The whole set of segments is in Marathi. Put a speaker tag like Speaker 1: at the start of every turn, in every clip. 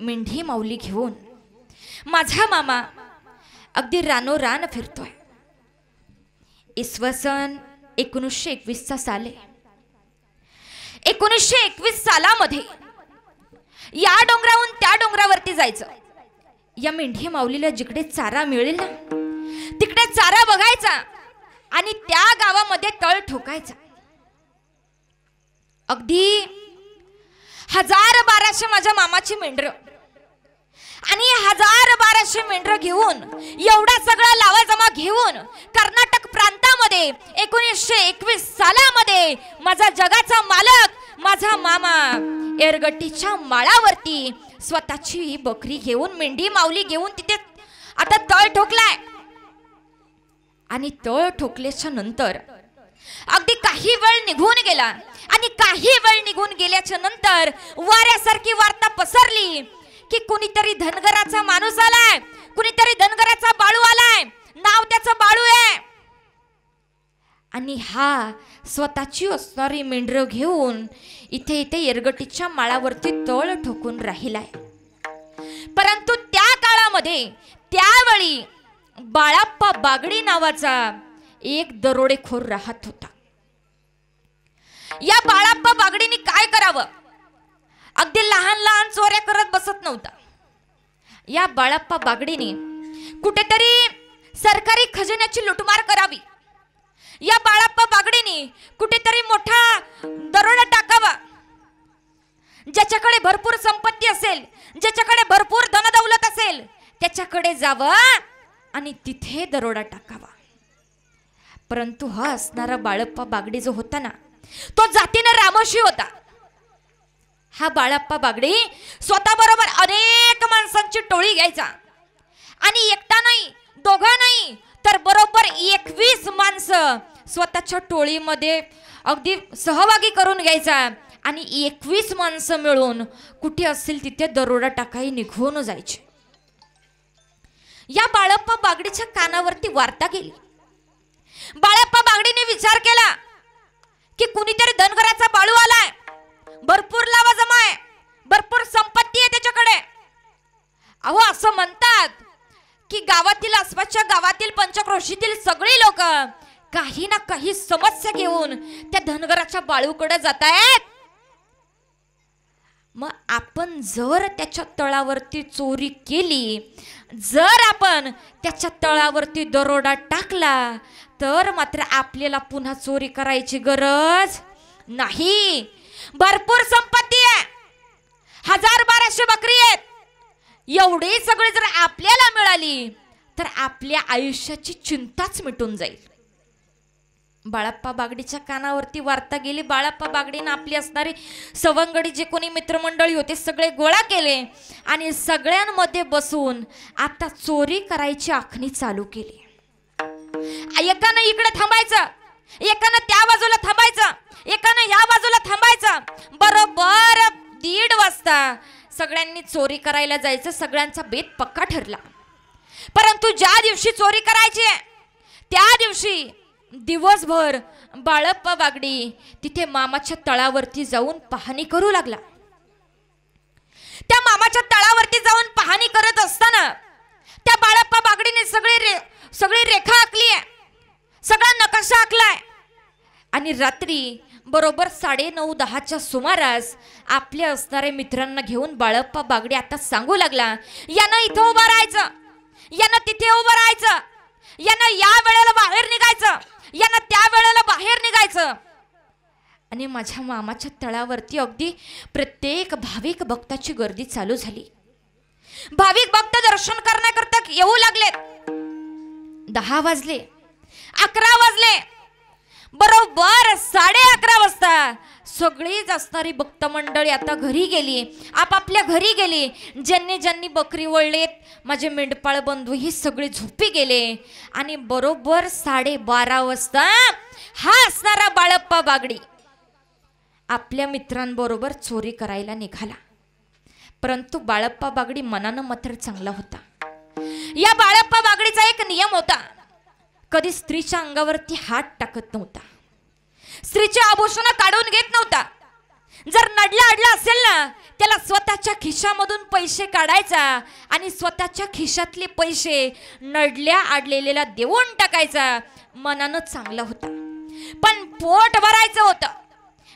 Speaker 1: मेंढी माऊली घेऊन माझा मामा अगदी रानोरान फिरतोय. इसवी सन 1921 साल आहे. 1921 सालामध्ये या डोंगरावरून त्या डोंगरावरती जायचं. या मेंढी माऊलीला जिकडे चारा मिळेल ना तिकडे चारा बघायचा आणि त्या गावामध्ये तळ ठोकायचा. अगदी 1000-1200 माझ्या मामाची मेंढर आणि 1000-1200 मेंढर घेऊन एवढा सगळा लावा जमा घेऊन कर्नाटक प्रांतामध्ये 1921 सालामध्ये माझा जगाचा मालक माझा मामा एरगट्टीच्या माळावरती स्वतःची बकरी घेऊन मेंढी माऊली घेऊन तिथे आता तळ ठोकलाय. आणि तळ ठोकल्याच्या नंतर अगदी काही वेळ निघून गेला आणि काही वेळ निघून गेल्याच्या नंतर वाऱ्यासारखी वार्ता पसरली की कुणीतरी धनगराचा माणूस आलाय, कुणीतरी धनगराचा बाळू आलाय, नाव त्याचं बाळू आहे. आणि हा स्वतःची असणारी मेंढर घेऊन इथे एरगटीच्या माळावरती तळ ठोकून राहिलाय. परंतु त्या काळामध्ये त्यावेळी बाळाप्पा बागडी नावाचा एक दरोडेखोर राहत होता. या बाळाप्पा बागडीने काय करावं, अगदी लहान लहान चोऱ्या करत बसत नव्हता. या बाळाप्पा बागडीने कुठेतरी सरकारी खजिन्याची लुटमार करावी. या बाळाप्पा बागडीने कुठेतरी मोठा दरोडा टाकावा. ज्याच्याकडे भरपूर संपत्ती असेल, ज्याच्याकडे भरपूर धनदौलत असेल त्याच्याकडे जावं आणि तिथे दरोडा टाकावा. परंतु हा असणारा बाळप्पा बागडी जो होता ना तो जातीनं रामोशी होता. हा बाळप्पा बागडी स्वतः बरोबर अनेक माणसांची टोळी घ्यायचा आणि एकटा नाही, दोघा नाही, तर बरोबर 21 माणसं स्वतःच्या टोळीमध्ये अगदी सहभागी करून घ्यायचा आणि 21 माणसं मिळून कुठे असेल तिथे दरोडा टाकाई निघून जायचे. या बाळप्पा बागडीच्या कानावरती वार्ता गेली. बाळप्पा बागडीने विचार केला की कुणीतरी धनगराचा बाळू आलाय, भरपूर लावा जमा आहे, भरपूर संपत्ती आहे त्याच्याकडे. अहो असं म्हणतात की गावातील आसपासच्या गावातील पंचक्रोशीतील सगळी लोक काही ना काही समस्या घेऊन त्या धनगराच्या बाळूकडे जात आहेत. मग आपण जर त्याच्या तळावरती चोरी केली, जर आपण त्याच्या तळावरती दरोडा टाकला तर मात्र आपल्याला पुन्हा चोरी करायची गरज नाही. भरपूर संपत्ती आहे, 1000-1200 बकरी आहेत. एवढी सगळी जर आपल्याला मिळाली तर आपल्या आयुष्याची चिंताच मिटून जाईल. बाळप्पा बागडीच्या कानावरती वार्ता गेली. बाळप्पा बागडीनं आपली असणारी सवंगडी जे कोणी मित्रमंडळी होते सगळे गोळा केले आणि सगळ्यांमध्ये बसून आता चोरी करायची आखणी चालू केली. एकानं इकडे थांबायचं, एकानं त्या बाजूला थांबायचं, एकानं या बाजूला थांबायचं. बरोबर 1:30 वाजता सगळ्यांनी चोरी करायला जायचं. सगळ्यांचा बेत पक्का ठरला. परंतु ज्या दिवशी चोरी करायची त्या दिवशी दिवसभर बाळप्पा बागडी तिथे मामाच्या तळावरती जाऊन पाहणी करू लागला. त्या मामाच्या तळावरती जाऊन पाहणी करत असताना त्या बाळप्पा बागडीने सगळी रेखा आखली आहे, सगळा नकाशा आखलाय. आणि रात्री बरोबर 9:30-10च्या सुमारास आपल्या असणाऱ्या मित्रांना घेऊन बाळप्पा बागडी आता सांगू लागला, यानं इथं उभं राहायचं, यानं तिथे उभं राहायचं, यानं या वेळेला बाहेर निघायचं, यानं त्या वेळेला बाहेर निघायचं. आणि माझ्या मामाच्या तळावरती अगदी प्रत्येक भाविक भक्ताची गर्दी चालू झाली. भाविक भक्त दर्शन करण्याकरता येऊ लागलेत. 10 वाजले, 11 वाजले, बरोबर 11:30 वाजता सगळीच असणारी भक्त मंडळी आता घरी गेली, आपापल्या घरी गेली. ज्यांनी ज्यांनी बकरी वळलेत माझे मेंढपाळ बंधू ही सगळे झोपी गेले. आणि बरोबर 12:30 वाजता हा असणारा बाळप्पा बागडी आपल्या मित्रांबरोबर चोरी करायला निघाला. परंतु बाळप्पा बागडी मनानं मात्र चांगला होता. या बाळप्पा बागडीचा एक नियम होता, कधी स्त्रीच्या अंगावरती हात टाकत नव्हता, स्त्रीचे आभूषण काढून घेत नव्हता, जर नडला अडला असेल ना, त्याला स्वतःच्या खिशामधून पैसे काढायचा आणि स्वतःच्या खिशातले पैसे नडल्या अडलेल्याला देऊन टाकायचा. मनानं चांगलं होतं, पण पोट भरायचं होतं.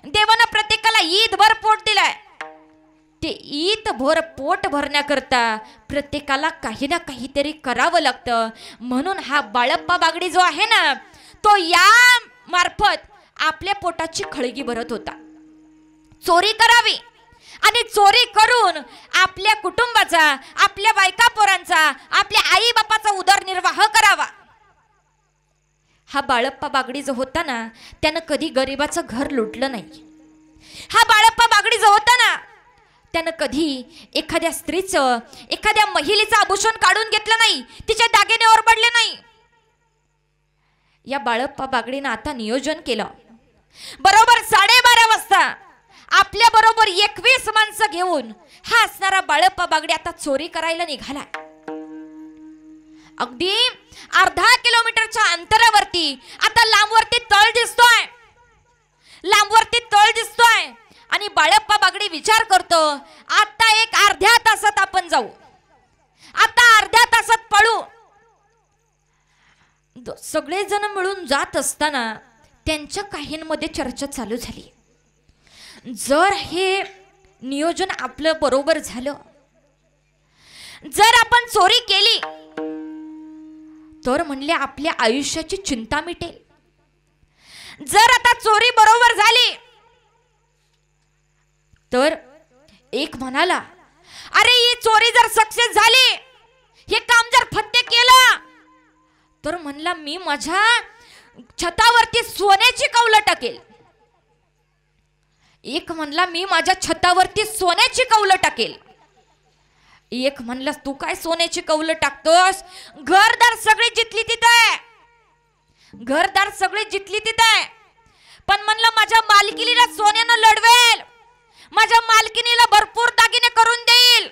Speaker 1: देवानं प्रत्येकाला ईदभर पोट दिलाय. ते ईदभर पोट भरण्याकरता प्रत्येकाला काही ना काहीतरी करावं लागतं. म्हणून हा बाळप्पा बागडी जो आहे ना, तो या मार्फत आपल्या पोटाची खळगी भरत होता. चोरी करावी आणि चोरी करून आपल्या कुटुंबाचा, आपल्या बायका पोरांचा, आपल्या आई बापाचा उदरनिर्वाह करावा. हा बाळप्पा बागडी जो होता ना, त्यानं कधी गरिबाचं घर लुटलं नाही. हा बाळप्पा बागडी जो होता ना, त्यानं कधी एखाद्या स्त्रीचं, एखाद्या महिलेचं आभूषण काढून घेतलं नाही, तिच्या दागिने ओरबडले नाही. या बाळप्पा बागडीनं आता नियोजन केलं. बरोबर 12:30 वाजता आपल्या बरोबर 21 माणसं घेऊन हा असणारा बाळप्पा बागडी आता चोरी करायला निघाला. अगदी अर्धा किलोमीटरच्या अंतरावरती आता लांबवरती तळ दिसतोय, लांबवरती तळ दिसतोय. आणि बाळप्पा बागडी विचार करतो, आता एक अर्ध्या तासात आपण जाऊ, आता अर्ध्या तासात पळू. सगळे जण मिळून जात असताना त्यांच्या काहींमध्ये चर्चा चालू झाली. जर हे नियोजन आपलं बरोबर झालं, जर आपण चोरी केली तर म्हणले आपल्या आयुष्याची चिंता मिटेल. जर आता चोरी बरोबर झाली तर एक म्हणाला, अरे ही चोरी जर सक्सेस झाली, हे काम जर फत्ते केलं, तर म्हणला मी माझ्या छतावरती सोन्याची कौलं टाकेल. एक म्हणला मी माझ्या छतावरती सोन्याची कौलं टाकेल. एक म्हणला तू काय सोन्याची कौलं टाकतोस, घरदार सगळे जितली तिथे, घरदार सगळे जितली तिथे, पण म्हणलं माझ्या मालकिनीला सोन्यानं लढवेल, माझ्या मालकिनीला भरपूर दागिने करून देईल.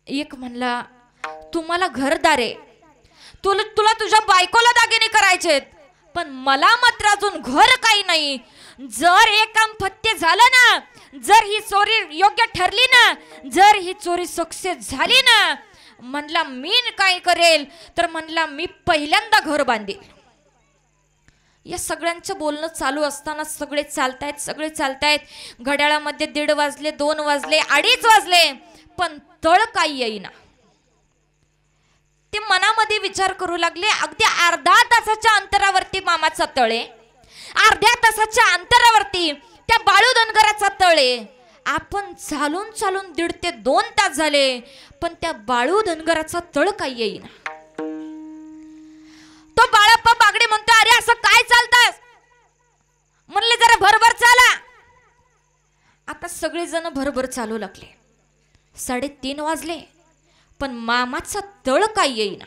Speaker 1: एक म्हणला तुम्हाला घरदार आहे, तुला तुझ्या बायकोला दागिने करायचेत, पण मला मात्र अजून घर काही नाही. जर हे काम फत्ते झालं ना, जर ही चोरी योग्य ठरली ना, जर ही चोरी सक्सेस झाली ना, म्हणला मी काय करेल, तर म्हणला मी पहिल्यांदा घर बांधेल. या सगळ्यांचं बोलणं चालू असताना सगळे चालतायत. घड्याळामध्ये 1:30 वाजले, 2 वाजले, 2:30 वाजले, पण तळ काही येईना. ते मनामध्ये विचार करू लागले, अगदी अर्धा तासाच्या अंतरावरती मामाचा तळे, अर्ध्या तासाच्या अंतरावरती त्या बाळू धनगराचा तळे. आपण चालून 1.5 ते 2 तास झाले, पण त्या बाळू धनगराचा तळ काही येईना. तो बाळप्पा बागडी म्हणतो, अरे असं काय चालतंस? म्हणले जरा भरभर चाला. आता सगळेजण भरभर चालू लागले. 3:30 वाजले, पण मामाचा तळ काही येईना.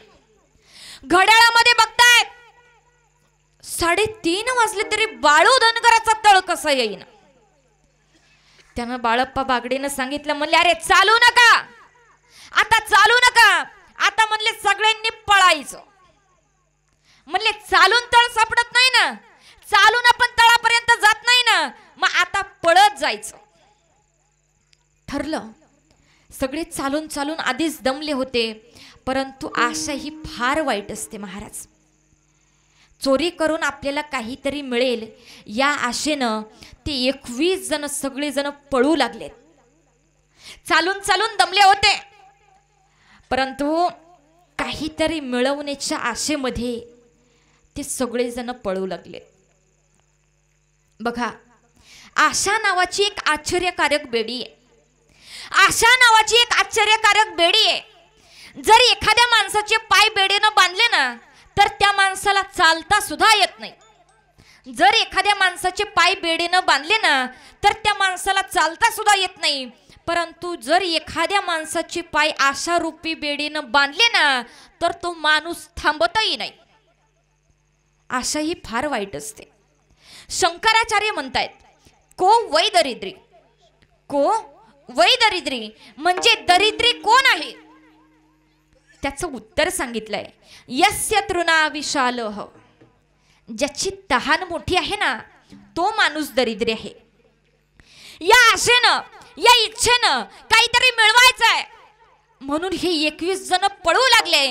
Speaker 1: घड्याळामध्ये बघतायत 3:30 वाजले तरी बाळू धनगराचा तळ कसा येईना. त्यानं बाळप्पा बागडीनं सांगितलं, म्हणले अरे चालू नका, आता चालू नका, आता म्हणले सगळ्यांनी पळायचं. म्हणले चालून तळ सापडत नाही ना, चालून आपण तळापर्यंत जात नाही ना, मग आता पळत जायचं. ठरलं. सगळे चालून आधीच दमले होते, परंतु आशा ही फार वाईट असते महाराज. चोरी करून आपल्याला काहीतरी मिळेल या आशेनं ते 21 जण सगळेजण पळू लागलेत. चालून दमले होते, परंतु काहीतरी मिळवण्याच्या आशेमध्ये ते सगळेजण पळू लागले. बघा, आशा नावाची एक आश्चर्यकारक बेडी आहे. आशा नावाची एक आश्चर्यकारक बेडी आहे. जर एखाद्या माणसाचे पाय बेडीनं बांधले ना, तर त्या माणसाला चालता सुद्धा येत नाही. जर एखाद्या माणसाचे पाय बेडीनं बांधले ना, तर त्या माणसाला चालता सुद्धा येत नाही. परंतु जर एखाद्या माणसाचे पाय आशा रूपी बेडीनं बांधले ना, तर तो माणूस थांबतही नाही. आशा ही फार वाईट असते. शंकराचार्य म्हणतायत, को वै दरिद्री, को वै दरिद्री म्हणजे दरिद्री कोण आहे? त्याचं उत्तर सांगितलंय, यस्य तृणा विशालः, ज्याची तहान मोठी आहे ना, तो माणूस दरिद्री आहे. या आशेनं, या इच्छेनं काहीतरी मिळवायचंय म्हणून हे 21 जण पळू लागले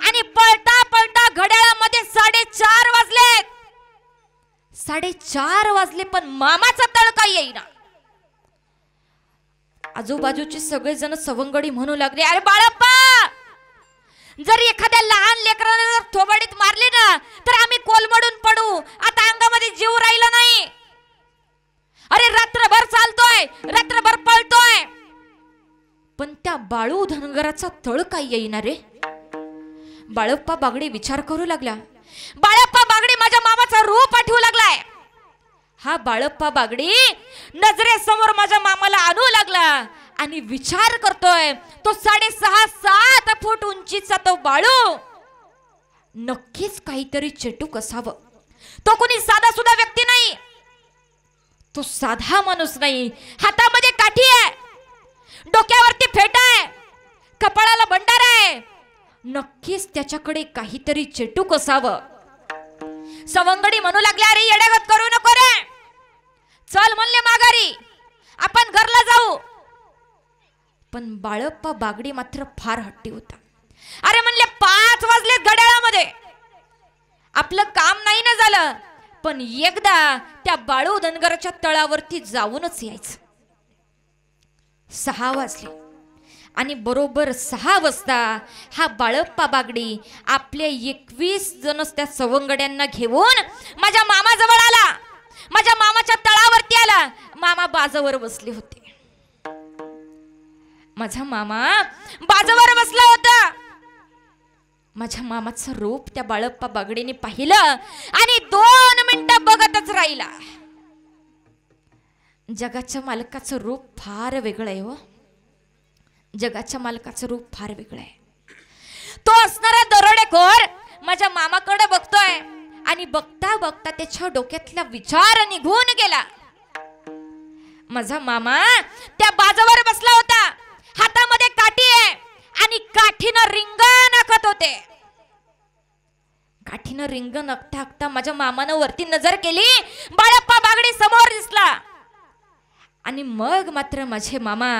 Speaker 1: आणि पळता पळता घड्याळामध्ये 4:30 वाजलेत. 4:30 वाजले पण मामाचा तळका येईना. आजूबाजूचे सगळेजण सवंगडी म्हणू लागले, अरे बाळप्पा, जर एखाद्या लहान लेकराने जर थोबाडीत मारली ना तर आम्ही कोलमडून पडू. आता अंगामध्ये जीव राहिला नाही. अरे रात्रभर चालतोय, रात्रभर पळतोय, पण त्या बाळू धनगराचा तळ काय येईना रे. बाळप्पा बागडे विचार करू लागला. बाळप्पा बागडे माझ्या मामाचा रूप आठवू लागलाय. हा बाळप्पा बागडी नजरेसमोर माझ्या मामाला आणू लागला आणि विचार करतोय, तो 6.5-7 फूट उंचीचा तो बाळू नक्कीच काहीतरी चेटूक असावं. तो कोणी साधा सुद्धा व्यक्ती नाही, तो साधा माणूस नाही. हातामध्ये काठी आहे, डोक्यावरती फेटा आहे, कपाळाला भंडारा आहे. नक्कीच त्याच्याकडे काहीतरी चेटूक असावं. सवंगडी म्हणू लागल्या, अरे येड्यागत करू नको रे, चल म्हणले माघारी, आपण घरला जाऊ. पण बाळप्पा बागडी मात्र फार हट्टी होता. अरे म्हणले 5 वाजले घड्याळामध्ये, आपलं काम नाही ना झालं, पण एकदा त्या बाळू धनगराच्या तळावरती जाऊनच यायचं. 6 वाजले आणि बरोबर 6 वाजता हा बाळप्पा बागडी आपले 21 जण त्या सवंगड्यांना घेऊन माझ्या मामाजवळ आला. माझ्या मामाच्या तळावरती आला. मामा बाजावर बसले होते. माझा मामा बाजावर बसला होता. माझ्या मामाचं रूप त्या बाळप्पा बागडीने पाहिलं आणि 2 मिनिटं बघतच राहिला. जगाच्या मालकाचं रूप फार वेगळं आहे हो. जगाच्या मालकाचं रूप फार वेगळं आहे. तो असणारा दरोडेखोर माझ्या मामाकडे बघतोय आणि बघता बघता त्याच्या डोक्यातला विचार निघून गेला. माझा मामा त्या बाजावर बसला होता. हातामध्ये काठी आहे आणि काठीनं रिंगण आखत होते. काठीनं रिंगण आखता आखता माझ्या मामानं वरती नजर केली. बाळप्पा बागडी समोर दिसला आणि मग मात्र माझे मामा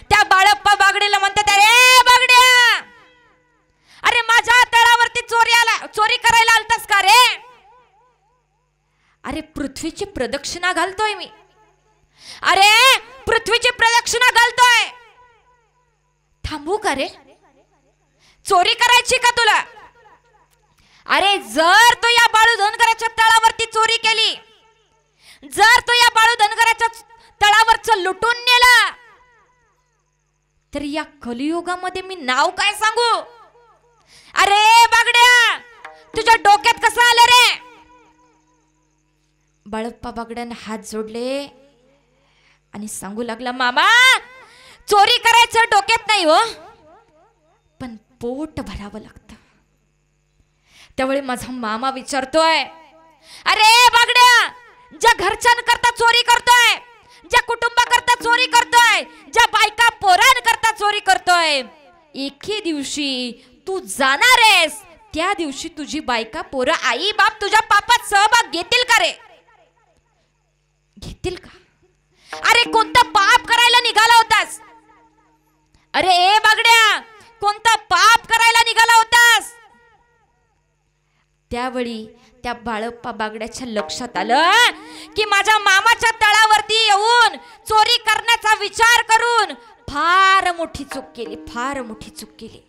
Speaker 1: त्या बाळप्पा बागडीला म्हणतात, अरे बागड्या, अरे माझ्या तळावरती चोरी करायला आलतास का रे. अरे पृथ्वीची प्रदक्षिणा घालतोय मी. अरे पृथ्वीची प्रदक्षिणा घालतोय, थांबू का रे. चोरी करायची का तुला. अरे जर तो या बाळू धनगराच्या तळावरती चोरी केली, जर तो या बाळू धनगराच्या तळावरचं लुटून नेला, तर या कलियुगामध्ये मी नाव काय सांगू. अरे बागड्या, तुझ्या डोक्यात कसं आलं रे. बाळप्पा बागड्याने हात जोडले आणि सांगू लागला, मामा चोरी करायचं डोक्यात नाही हो, पण पोट भरावं लागतं. त्यावेळी माझा मामा विचारतोय, अरे बागड्या, ज्या घरच्यांकरता चोरी करतोय, ज्या कुटुंबाकरता चोरी करतोय, ज्या बायका पोरांकरता चोरी करतोय, एके दिवशी तू जाणार आहेस, त्या दिवशी तुझी बायका पोरं आई बाप तुझ्या पापात सहभाग घेतील का रे. घेतील का. अरे कोणता पाप करायला निघाला होतास. अरे ए बागड्या, कोणता पाप करायला निघाला होतास. त्यावेळी त्या बाळप्पा बागड्याच्या लक्षात आलं की माझ्या मामाच्या तळावरती येऊन चोरी करण्याचा विचार करून फार मोठी चूक केली, फार मोठी चूक केली.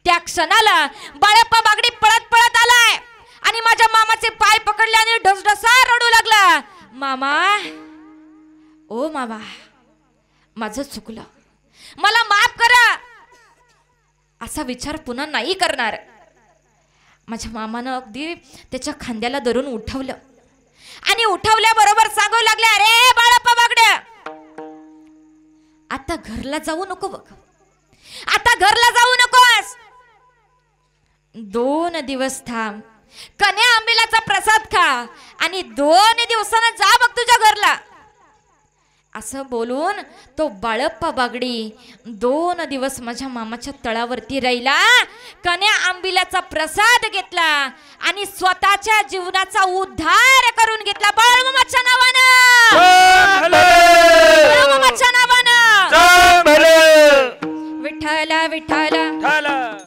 Speaker 1: त्या क्षणाला बाळप्पा बागडी पळत पळत आलाय आणि माझ्या मामाचे पाय पकडले आणि ढसढसा रडू लागला, मामा, ओ मामा, माझं चुकलं, मला माफ करा. असा विचार पुन्हा नाही करणार. माझ्या मामानं अगदी त्याच्या खांद्याला धरून उठवलं आणि उठवल्याबरोबर सांगू लागले, अरे बाळप्पा बागड्या, आता घरला जाऊ नको बघ, आता घरला जाऊ नकोस. 2 दिवस थांब, कन्या आंबिलाचा प्रसाद खा आणि 2 दिवसानं जा बघ तुझ्या घरला. असं बोलून तो बाळप्पा बागडी 2 दिवस माझ्या मामाच्या तळावरती राहिला. कन्या आंबिलाचा प्रसाद घेतला आणि स्वतःच्या जीवनाचा उद्धार करून घेतला. बाळमामाच्या नावानं, बाळमामाच्या नावानं. विठ्ठला विठ्ठला.